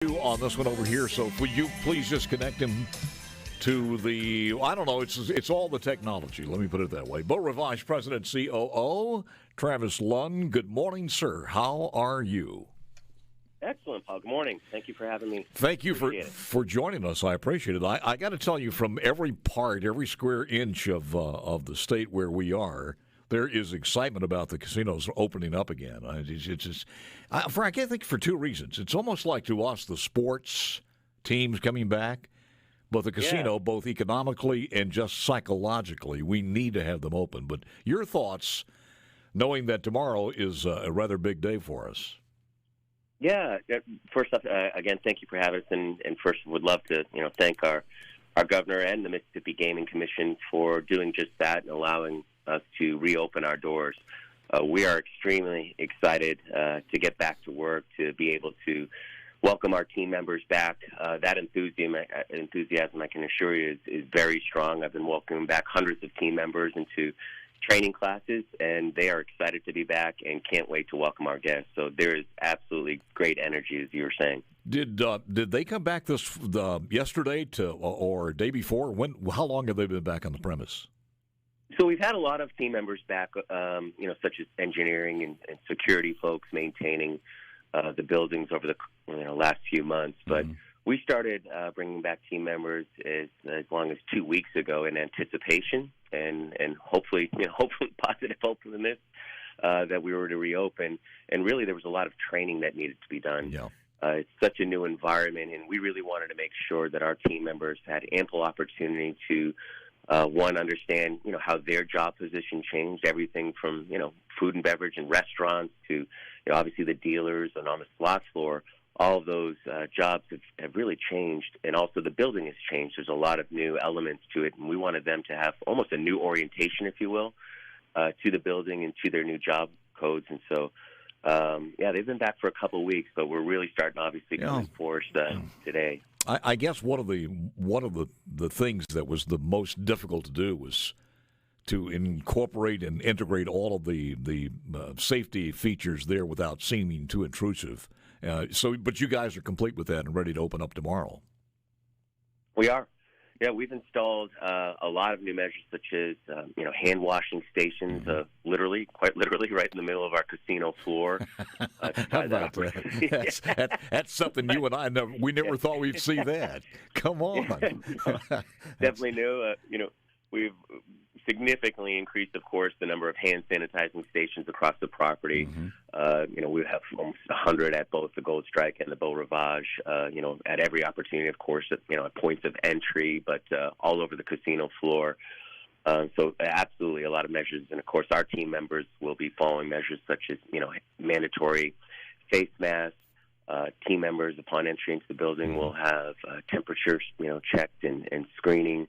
On this one over here, so would you please just connect him to the, I don't know, it's all the technology, let me put it that way. Beau Rivage, President COO, Travis Lunn, good morning, sir. How are you? Excellent, Paul. Good morning. Thank you for having me. Thank you for joining us. I appreciate it. I got to tell you, from every part, every square inch of the state where we are, there is excitement about the casinos opening up again. It's just, I can't think for two reasons. It's almost like to us the sports teams coming back, but the casino, both economically and just psychologically, we need to have them open. But your thoughts, knowing that tomorrow is a rather big day for us. Yeah. First off, again, thank you for having us, and first would love to thank our governor and the Mississippi Gaming Commission for doing just that and allowing us to reopen our doors. We are extremely excited to get back to work, to be able to welcome our team members back. That enthusiasm, I can assure you, is very strong. I've been welcoming back hundreds of team members into training classes, and they are excited to be back and can't wait to welcome our guests. So there is absolutely great energy, as you were saying. Did they come back yesterday or day before? How long have they been back on the premise? So we've had a lot of team members back, such as engineering and security folks maintaining the buildings over the last few months. But we started bringing back team members as long as 2 weeks ago in anticipation and hopefully positive openness that we were to reopen. And really, there was a lot of training that needed to be done. Yeah. It's such a new environment, and we really wanted to make sure that our team members had ample opportunity to understand, how their job position changed, everything from, food and beverage and restaurants to, obviously the dealers and on the slot floor. All of those jobs have really changed, and also the building has changed. There's a lot of new elements to it, and we wanted them to have almost a new orientation, if you will, to the building and to their new job codes. And so, they've been back for a couple of weeks, but we're really starting, obviously, to enforce today. I guess one of the things that was the most difficult to do was to incorporate and integrate all of the safety features there without seeming too intrusive. But you guys are complete with that and ready to open up tomorrow. We are. Yeah, we've installed a lot of new measures, such as hand washing stations, quite literally, right in the middle of our casino floor. How about that? That's something you and I never thought we'd see that. Come on, definitely new. We've significantly increased, of course, the number of hand sanitizing stations across the property. We have almost 100 at both the Gold Strike and the Beau Rivage, at every opportunity, of course, at points of entry, but all over the casino floor. So absolutely a lot of measures. And, of course, our team members will be following measures such as, mandatory face masks. Team members, upon entry into the building, will have temperatures, checked and screening.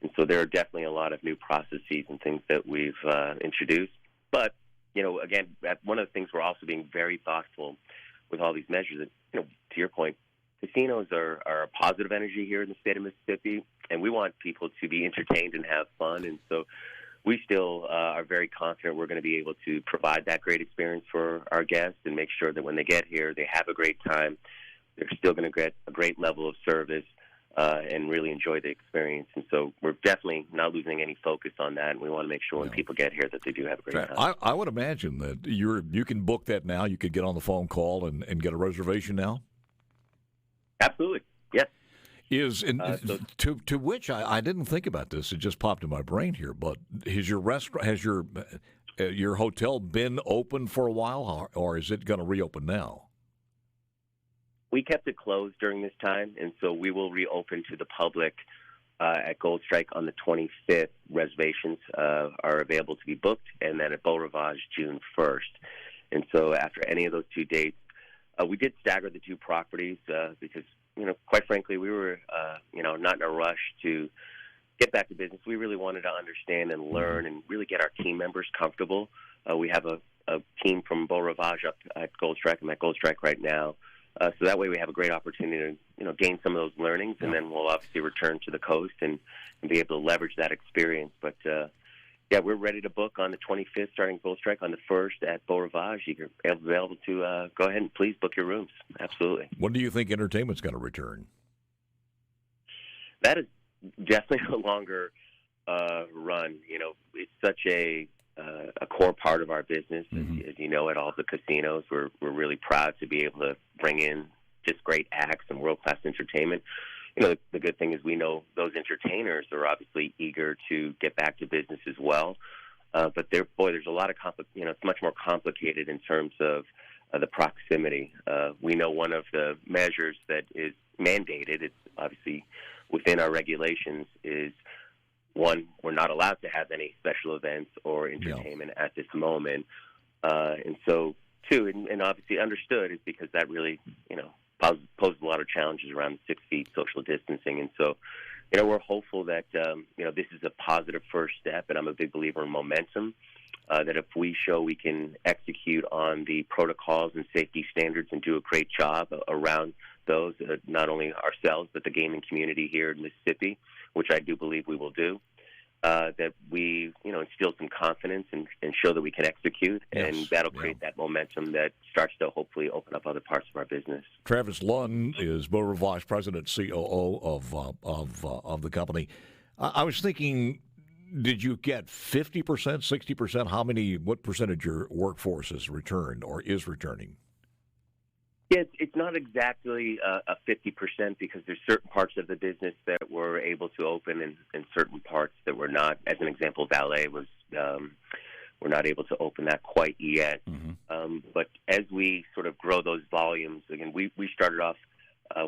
And so there are definitely a lot of new processes and things that we've introduced. But, again, one of the things we're also being very thoughtful with all these measures. To your point, casinos are a positive energy here in the state of Mississippi, and we want people to be entertained and have fun. And so we still are very confident we're going to be able to provide that great experience for our guests and make sure that when they get here, they have a great time. They're still going to get a great level of service. And really enjoy the experience. And so we're definitely not losing any focus on that, and we want to make sure when people get here that they do have a great time. I would imagine that you can book that now. You could get on the phone call and get a reservation now? Absolutely, yes. To which I didn't think about this. It just popped in my brain here. But has your hotel been open for a while, or is it going to reopen now? We kept it closed during this time, and so we will reopen to the public at Gold Strike on the 25th. Reservations are available to be booked, and then at Beau Rivage, June 1st. And so after any of those two dates, we did stagger the two properties because, quite frankly, we were, not in a rush to get back to business. We really wanted to understand and learn and really get our team members comfortable. We have a team from Beau Rivage up at Gold Strike. I'm at Gold Strike right now. So that way we have a great opportunity to, gain some of those learnings, and then we'll obviously return to the coast and be able to leverage that experience. But, yeah, we're ready to book on the 25th, starting Gold Strike on the 1st at Beau Rivage. You're available to go ahead and please book your rooms. Absolutely. When do you think entertainment's going to return? That is definitely a longer run. You know, it's such a core part of our business. As you know, at all the casinos, we're really proud to be able to bring in just great acts and world-class entertainment. You know, the good thing is we know those entertainers are obviously eager to get back to business as well. But there's a lot of it's much more complicated in terms of the proximity. We know one of the measures that is mandated, it's obviously within our regulations, is one, we're not allowed to have any special events or entertainment at this moment. And so, two, and obviously understood, is because that really, posed a lot of challenges around 6 feet social distancing. And so, we're hopeful that, this is a positive first step, and I'm a big believer in momentum, that if we show we can execute on the protocols and safety standards and do a great job around those, not only ourselves, but the gaming community here in Mississippi, which I do believe we will do, that we, instill some confidence and show that we can execute, and that'll create that momentum that starts to hopefully open up other parts of our business. Travis Lunn is Beau Rivage, President, COO of the company. I was thinking, did you get 50%, 60%? What percentage of your workforce is returned or is returning? Yeah, it's not exactly a 50% because there's certain parts of the business that were able to open and certain parts that were not. As an example, valet was we're not able to open that quite yet. But as we sort of grow those volumes, again, we started off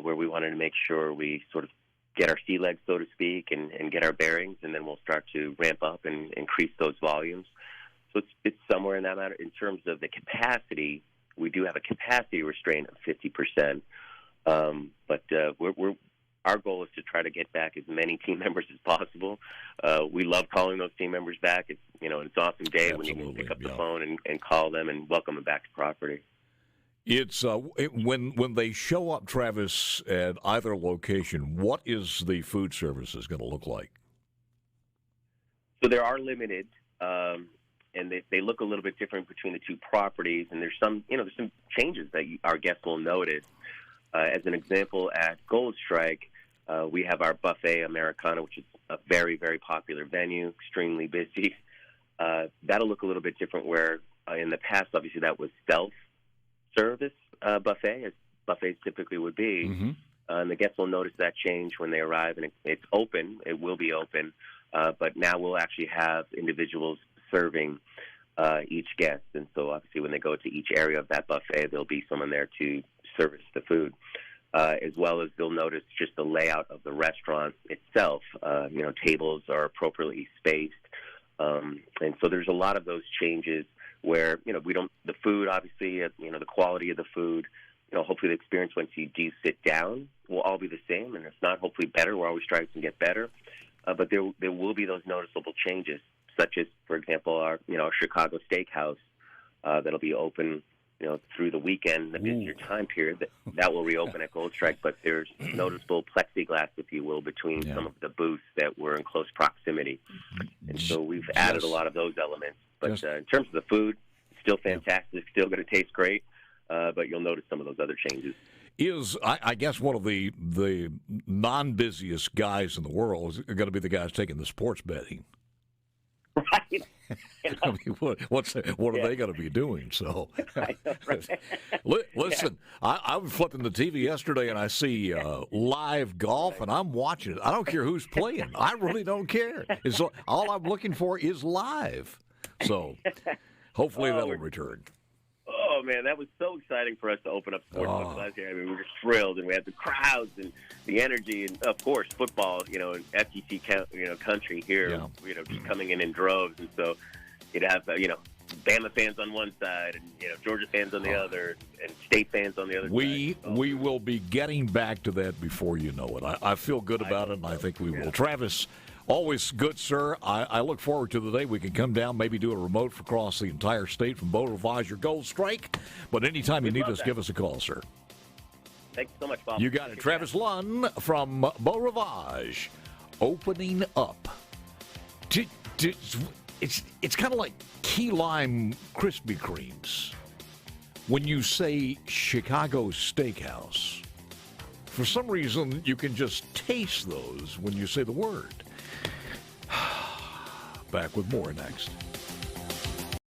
where we wanted to make sure we sort of get our sea legs, so to speak, and get our bearings, and then we'll start to ramp up and increase those volumes. So it's somewhere in that matter. In terms of the capacity, we do have a capacity restraint of 50%, but our goal is to try to get back as many team members as possible. We love calling those team members back. It's it's an awesome day when you can pick up the phone and call them and welcome them back to property. It's when they show up, Travis, at either location, what is the food services going to look like? So there are limited. And they look a little bit different between the two properties, and there's some changes that our guests will notice. As an example, at Gold Strike, we have our buffet Americana, which is a very, very popular venue, extremely busy. That'll look a little bit different where in the past, obviously, that was self-service buffet, as buffets typically would be. And the guests will notice that change when they arrive, and it's open. It will be open. But now we'll actually have individuals serving each guest. And so obviously when they go to each area of that buffet, there'll be someone there to service the food. As well as they'll notice just the layout of the restaurant itself. Tables are appropriately spaced. And so there's a lot of those changes where, the food, obviously, the quality of the food, hopefully the experience once you do sit down will all be the same. And if not, hopefully better. We're always trying to get better. But there will be those noticeable changes, such as, for example, our Chicago Steakhouse that'll be open, through the weekend, the busier time period. That will reopen at Gold Strike, but there's noticeable plexiglass, if you will, between some of the booths that were in close proximity. And so we've added a lot of those elements. But in terms of the food, still fantastic, still going to taste great, but you'll notice some of those other changes. I guess one of the non-busiest guys in the world is going to be the guys taking the sports betting. Right. I mean, what are they going to be doing? So, I know, right? Listen, I was flipping the TV yesterday and I see live golf, and I'm watching it. I don't care who's playing. I really don't care. All I'm looking for is live. So, hopefully that'll return. Oh, man, that was so exciting for us to open up sports last year. I mean, we were thrilled, and we had the crowds and the energy, and, of course, football, in FTC country here, just coming in droves. And so you'd have, Bama fans on one side and, Georgia fans on the other and state fans on the other side. We will be getting back to that before you know it. I feel good about it, and I think we will. Travis, always good, sir. I look forward to the day we can come down, maybe do a remote across the entire state from Beau Rivage or Gold Strike. But anytime you need us, give us a call, sir. Thanks so much, Bob. You got it. Travis Lunn from Beau Rivage, opening up. it's kind of like key lime Krispy Kremes. When you say Chicago Steakhouse, for some reason you can just taste those when you say the word. Back with more next.